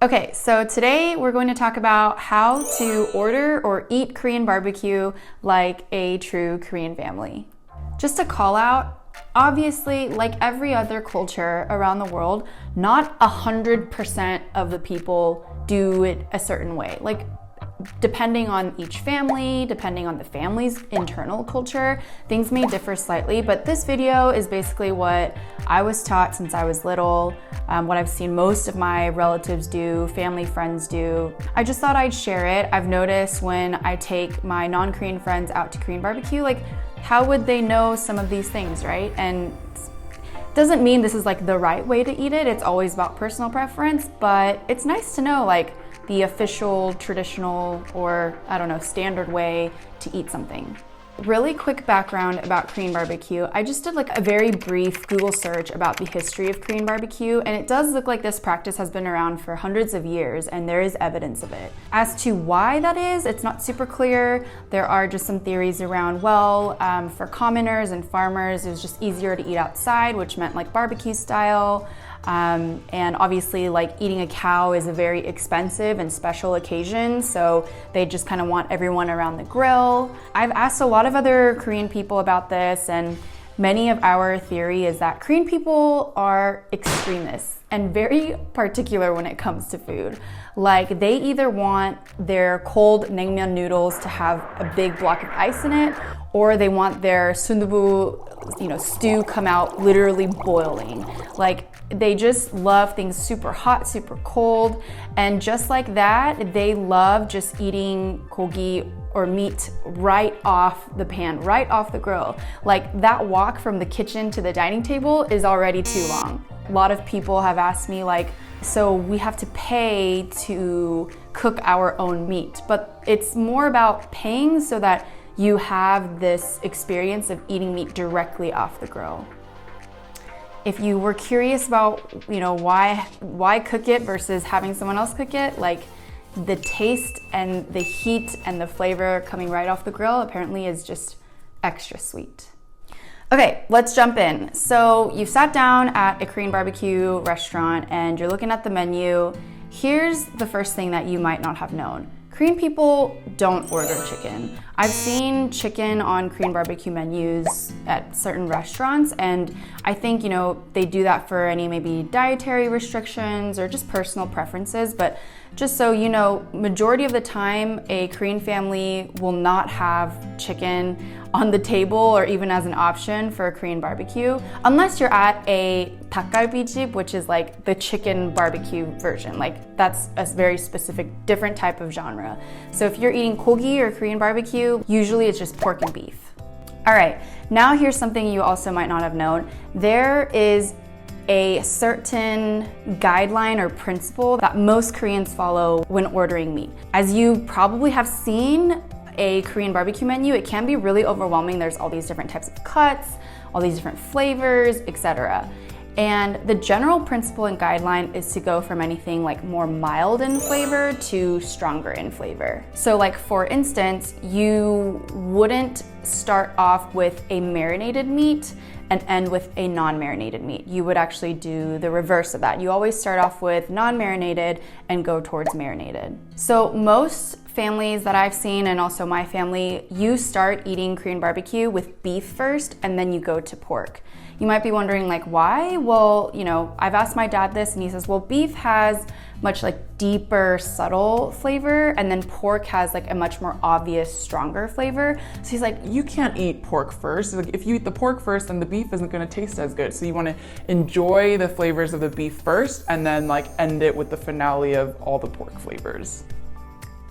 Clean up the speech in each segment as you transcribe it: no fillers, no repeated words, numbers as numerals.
Okay, so today we're going to talk about how to order or eat Korean barbecue like a true Korean family. Just a call out, obviously, like every other culture around the world, not 100% of the people do it a certain way. Like, depending on each family, depending on the family's internal culture, things may differ slightly, but this video is basically what I was taught since I was little, what I've seen most of my relatives do, family friends do. I just thought I'd share it. I've noticed when I take my non-Korean friends out to Korean barbecue, like, how would they know some of these things, right? And it doesn't mean this is like the right way to eat it. It's always about personal preference, but it's nice to know like the official, traditional, or I don't know, standard way to eat something. Really quick background about Korean barbecue. I just did like a very brief Google search about the history of Korean barbecue, and it does look like this practice has been around for hundreds of years, and there is evidence of it. As to why that is, it's not super clear. There are just some theories around, well, for commoners and farmers, it was just easier to eat outside, which meant like barbecue style. And obviously like eating a cow is a very expensive and special occasion, so they just kind of want everyone around the grill. I've asked a lot of other Korean people about this, and many of our theory is that Korean people are extremists and very particular when it comes to food. Like, they either want their cold naengmyeon noodles to have a big block of ice in it, or they want their sundubu, stew come out literally boiling. Like, they just love things super hot, super cold, and just like that, they love just eating gogi or meat right off the pan, right off the grill. Like, that walk from the kitchen to the dining table is already too long. A lot of people have asked me like, so we have to pay to cook our own meat, but it's more about paying so that you have this experience of eating meat directly off the grill. If you were curious about, why cook it versus having someone else cook it, like the taste and the heat and the flavor coming right off the grill apparently is just extra sweet. Okay, let's jump in. So you've sat down at a Korean barbecue restaurant and you're looking at the menu. Here's the first thing that you might not have known. Korean people don't order chicken. I've seen chicken on Korean barbecue menus at certain restaurants, and I think, they do that for any maybe dietary restrictions or just personal preferences, but just so you know, majority of the time, a Korean family will not have chicken on the table or even as an option for a Korean barbecue, unless you're at a 닭갈비집, which is like the chicken barbecue version. Like, that's a very specific, different type of genre. So if you're eating gogi or Korean barbecue, usually it's just pork and beef. All right, now here's something you also might not have known. There is a certain guideline or principle that most Koreans follow when ordering meat. As you probably have seen a Korean barbecue menu, it can be really overwhelming. There's all these different types of cuts, all these different flavors, etc. And the general principle and guideline is to go from anything like more mild in flavor to stronger in flavor. So like, for instance, you wouldn't start off with a marinated meat and end with a non-marinated meat. You would actually do the reverse of that. You always start off with non-marinated and go towards marinated. So most families that I've seen, and also my family, you start eating Korean barbecue with beef first and then you go to pork. You might be wondering like, why? Well, I've asked my dad this and he says, well, beef has much like deeper, subtle flavor, and then pork has like a much more obvious, stronger flavor. So he's like, you can't eat pork first. Like, if you eat the pork first, then the beef isn't gonna taste as good. So you wanna enjoy the flavors of the beef first and then like end it with the finale of all the pork flavors.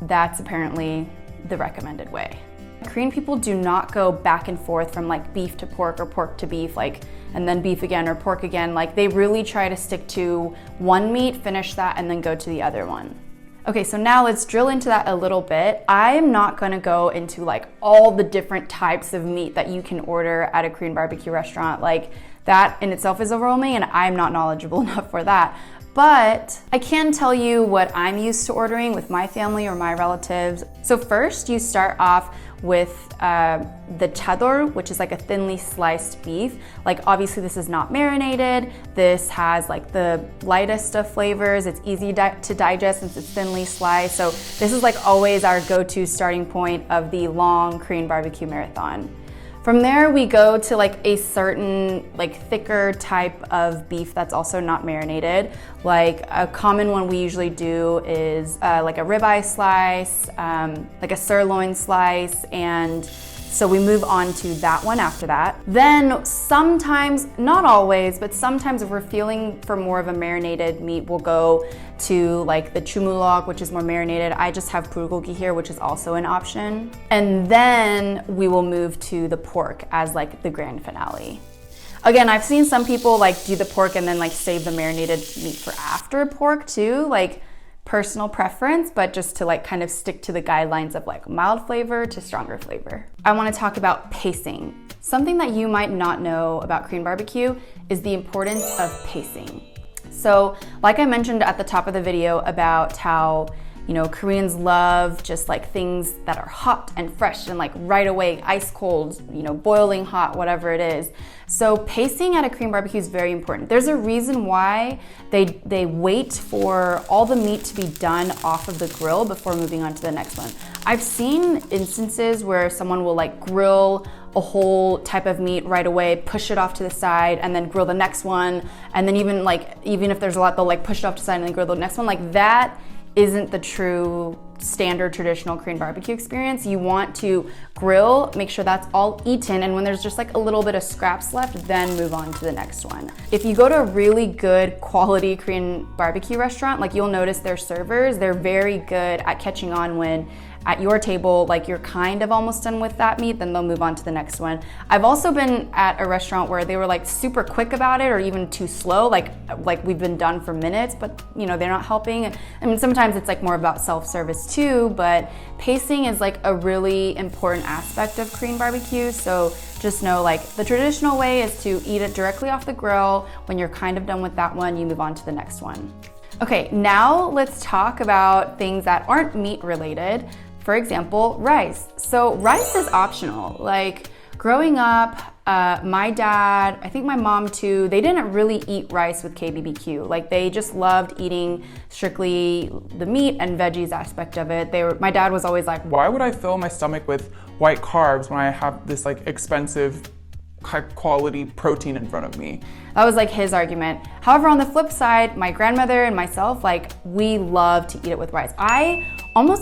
That's apparently the recommended way. Korean people do not go back and forth from like beef to pork or pork to beef, like, and then beef again or pork again. Like, they really try to stick to one meat, finish that, and then go to the other one. Okay, so now let's drill into that a little bit. I'm not gonna go into like all the different types of meat that you can order at a Korean barbecue restaurant. Like, that in itself is overwhelming and I'm not knowledgeable enough for that. But I can tell you what I'm used to ordering with my family or my relatives. So first, you start off with the chador, which is like a thinly sliced beef. Like obviously this is not marinated. This has like the lightest of flavors. It's easy to digest since it's thinly sliced. So this is like always our go-to starting point of the long Korean barbecue marathon. From there, we go to like a certain like thicker type of beef that's also not marinated. Like a common one we usually do is like a ribeye slice, like a sirloin slice, and so we move on to that one after that. Then sometimes, not always, but sometimes if we're feeling for more of a marinated meat, we'll go to like the chumulok, which is more marinated. I just have bulgogi here, which is also an option. And then we will move to the pork as like the grand finale. Again, I've seen some people like do the pork and then like save the marinated meat for after pork too, like personal preference, but just to like kind of stick to the guidelines of like mild flavor to stronger flavor. I want to talk about pacing. Something that you might not know about Korean barbecue is the importance of pacing. So like I mentioned at the top of the video about how, you know, Koreans love just like things that are hot and fresh and like right away, ice cold, you know, boiling hot, whatever it is. So pacing at a Korean barbecue is very important. There's a reason why they wait for all the meat to be done off of the grill before moving on to the next one. I've seen instances where someone will like grill a whole type of meat right away, push it off to the side, and then grill the next one. And then even if there's a lot, they'll like push it off to the side and then grill the next one. Like that isn't the true standard traditional Korean barbecue experience. You want to grill, make sure that's all eaten, and when there's just like a little bit of scraps left, then move on to the next one. If you go to a really good quality Korean barbecue restaurant, like you'll notice their servers, they're very good at catching on when at your table, like you're kind of almost done with that meat, then they'll move on to the next one. I've also been at a restaurant where they were like super quick about it or even too slow, like we've been done for minutes, but you know, they're not helping. I mean, sometimes it's like more about self-service too, but pacing is like a really important aspect of Korean barbecue. So just know like the traditional way is to eat it directly off the grill. When you're kind of done with that one, you move on to the next one. Okay, now let's talk about things that aren't meat related. For example, rice. So rice is optional. Like growing up, my dad, I think my mom too, they didn't really eat rice with KBBQ. Like they just loved eating strictly the meat and veggies aspect of it. My dad was always like, why would I fill my stomach with white carbs when I have this like expensive, high quality protein in front of me? That was like his argument. However, on the flip side, my grandmother and myself, like we love to eat it with rice.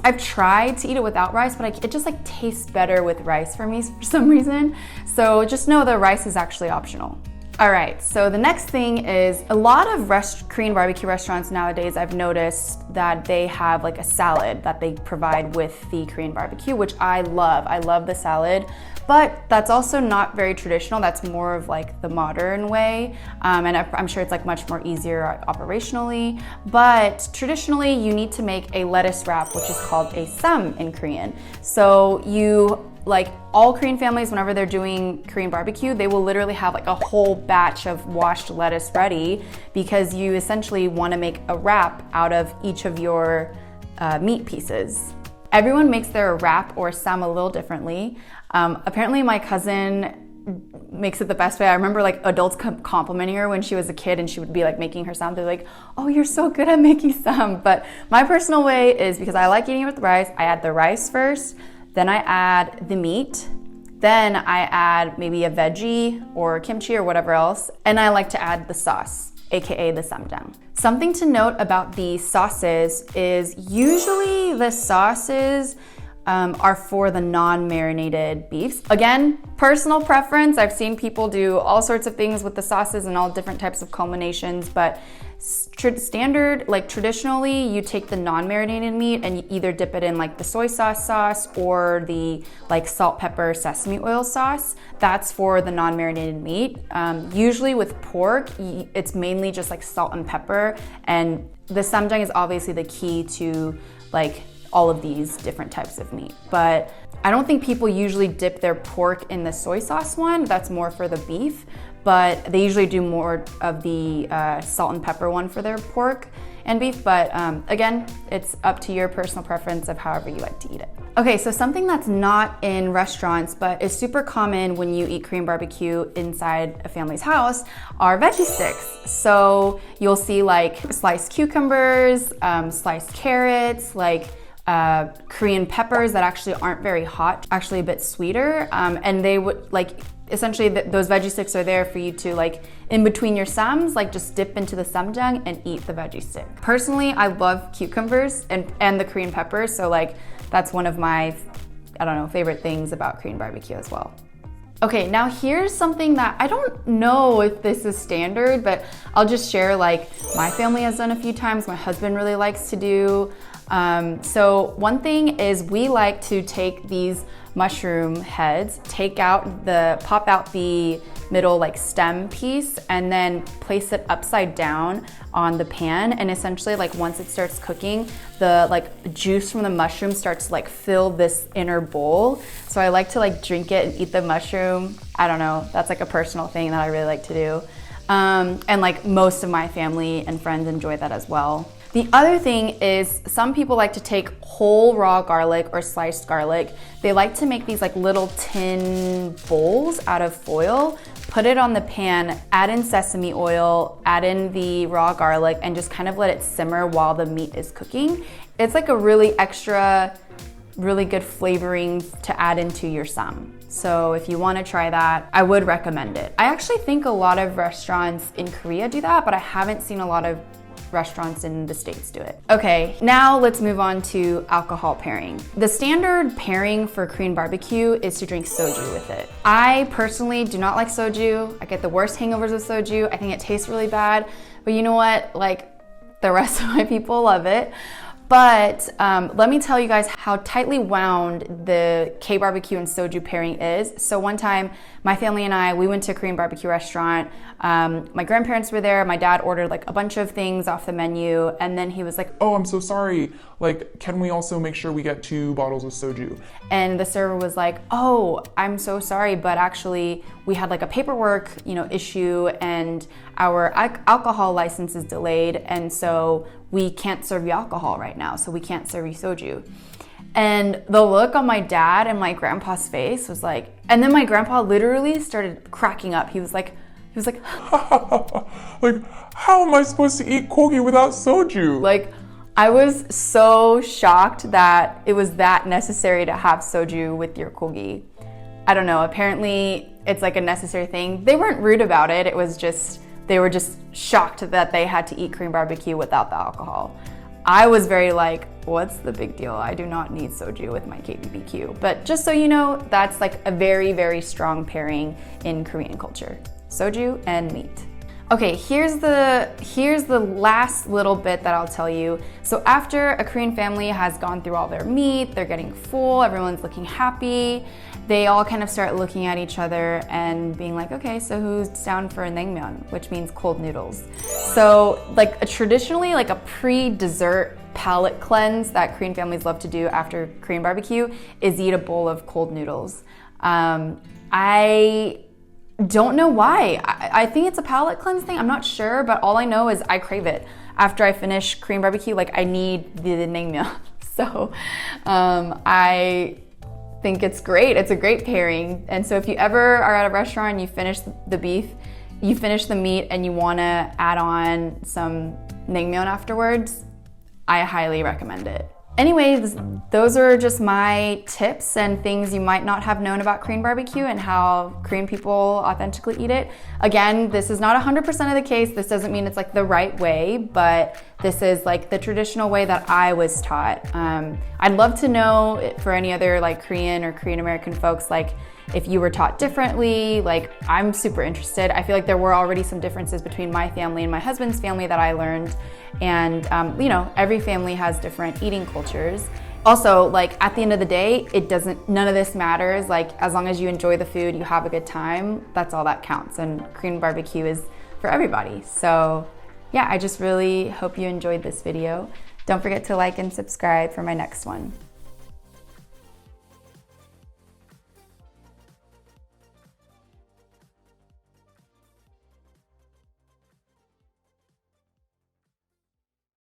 I've tried to eat it without rice, but it just like tastes better with rice for me for some reason. So just know the rice is actually optional. All right, so the next thing is a lot of Korean barbecue restaurants nowadays, I've noticed that they have like a salad that they provide with the Korean barbecue, which I love. I love the salad, but that's also not very traditional. That's more of like the modern way. And I'm sure it's like much more easier operationally, but traditionally you need to make a lettuce wrap, which is called a Ssam in Korean. So like all Korean families, whenever they're doing Korean barbecue, they will literally have like a whole batch of washed lettuce ready because you essentially want to make a wrap out of each of your meat pieces. Everyone makes their wrap or Ssam a little differently. Apparently my cousin makes it the best way. I remember like adults complimenting her when she was a kid and she would be like making her Ssam. They're like, oh, you're so good at making Ssam. But my personal way is because I like eating it with rice, I add the rice first, then I add the meat, then I add maybe a veggie or kimchi or whatever else, and I like to add the sauce, aka the ssamjang. Something to note about the sauces is usually the sauces are for the non-marinated beefs. Again, personal preference. I've seen people do all sorts of things with the sauces and all different types of culminations, but standard, like traditionally, you take the non-marinated meat and you either dip it in like the soy sauce or the like salt, pepper, sesame oil sauce. That's for the non-marinated meat. Usually with pork, it's mainly just like salt and pepper, and the ssamjang is obviously the key to like all of these different types of meat. But I don't think people usually dip their pork in the soy sauce one. That's more for the beef, but they usually do more of the salt and pepper one for their pork. and beef, but again, it's up to your personal preference of however you like to eat it. Okay, so something that's not in restaurants but is super common when you eat Korean barbecue inside a family's house are veggie sticks. So you'll see like sliced cucumbers, sliced carrots, like Korean peppers that actually aren't very hot, actually a bit sweeter, and they would like essentially those veggie sticks are there for you to like in between your Ssams, like just dip into the ssamjang and eat the veggie stick. Personally, I love cucumbers and the Korean peppers, so like that's one of my, I don't know, favorite things about Korean barbecue as well. Okay, now here's something that I don't know if this is standard, but I'll just share, like my family has done a few times, my husband really likes to do. So one thing is we like to take these mushroom heads, pop out the middle like stem piece and then place it upside down on the pan, and essentially like once it starts cooking, the like juice from the mushroom starts to like fill this inner bowl. So I like to like drink it and eat the mushroom. I don't know, that's like a personal thing that I really like to do. And like most of my family and friends enjoy that as well. The other thing is some people like to take whole raw garlic or sliced garlic. They like to make these like little tin bowls out of foil, put it on the pan, add in sesame oil, add in the raw garlic, and just kind of let it simmer while the meat is cooking. It's like a really extra, really good flavoring to add into your Ssam. So if you want to try that, I would recommend it. I actually think a lot of restaurants in Korea do that, but I haven't seen a lot of restaurants in the States do it. Okay, now let's move on to alcohol pairing. The standard pairing for Korean barbecue is to drink soju with it. I personally do not like soju. I get the worst hangovers with soju. I think it tastes really bad, but you know what? Like the rest of my people love it. But let me tell you guys how tightly wound the KBBQ and soju pairing is. So one time, my family and I, we went to a Korean barbecue restaurant. My grandparents were there. My dad ordered like a bunch of things off the menu, and then he was like, "Oh, I'm so sorry. Like, can we also make sure we get 2 bottles of soju?" And the server was like, "Oh, I'm so sorry, but actually we had like a paperwork, issue, and our alcohol license is delayed, and so we can't serve you alcohol right now, so we can't serve you soju." And the look on my dad and my grandpa's face was like, and then my grandpa literally started cracking up. He was like, like, how am I supposed to eat kogi without soju? Like, I was so shocked that it was that necessary to have soju with your kogi. I don't know, apparently it's like a necessary thing. They weren't rude about it. It was just, they were just shocked that they had to eat Korean barbecue without the alcohol. I was very like, what's the big deal? I do not need soju with my KBBQ. But just so you know, that's like a very, very strong pairing in Korean culture. Soju and meat. Okay, here's the last little bit that I'll tell you. So after a Korean family has gone through all their meat, they're getting full, everyone's looking happy, they all kind of start looking at each other and being like, okay, so who's down for a naengmyeon, which means cold noodles. So like traditionally, like a pre-dessert palate cleanse that Korean families love to do after Korean barbecue is eat a bowl of cold noodles. I don't know why. I think it's a palate cleanse thing. I'm not sure, but all I know is I crave it. After I finish Korean barbecue, like I need the naengmyeon. So I think it's great. It's a great pairing. And so if you ever are at a restaurant and you finish the beef, you finish the meat and you want to add on some naengmyeon afterwards, I highly recommend it. Anyways, those are just my tips and things you might not have known about Korean barbecue and how Korean people authentically eat it. Again, this is not 100% of the case. This doesn't mean it's like the right way, but this is like the traditional way that I was taught. I'd love to know for any other like Korean or Korean American folks, like if you were taught differently. Like I'm super interested. I feel like there were already some differences between my family and my husband's family that I learned. And every family has different eating cultures. Also, like at the end of the day, none of this matters. Like as long as you enjoy the food, you have a good time, that's all that counts. And Korean barbecue is for everybody. So yeah, I just really hope you enjoyed this video. Don't forget to like and subscribe for my next one.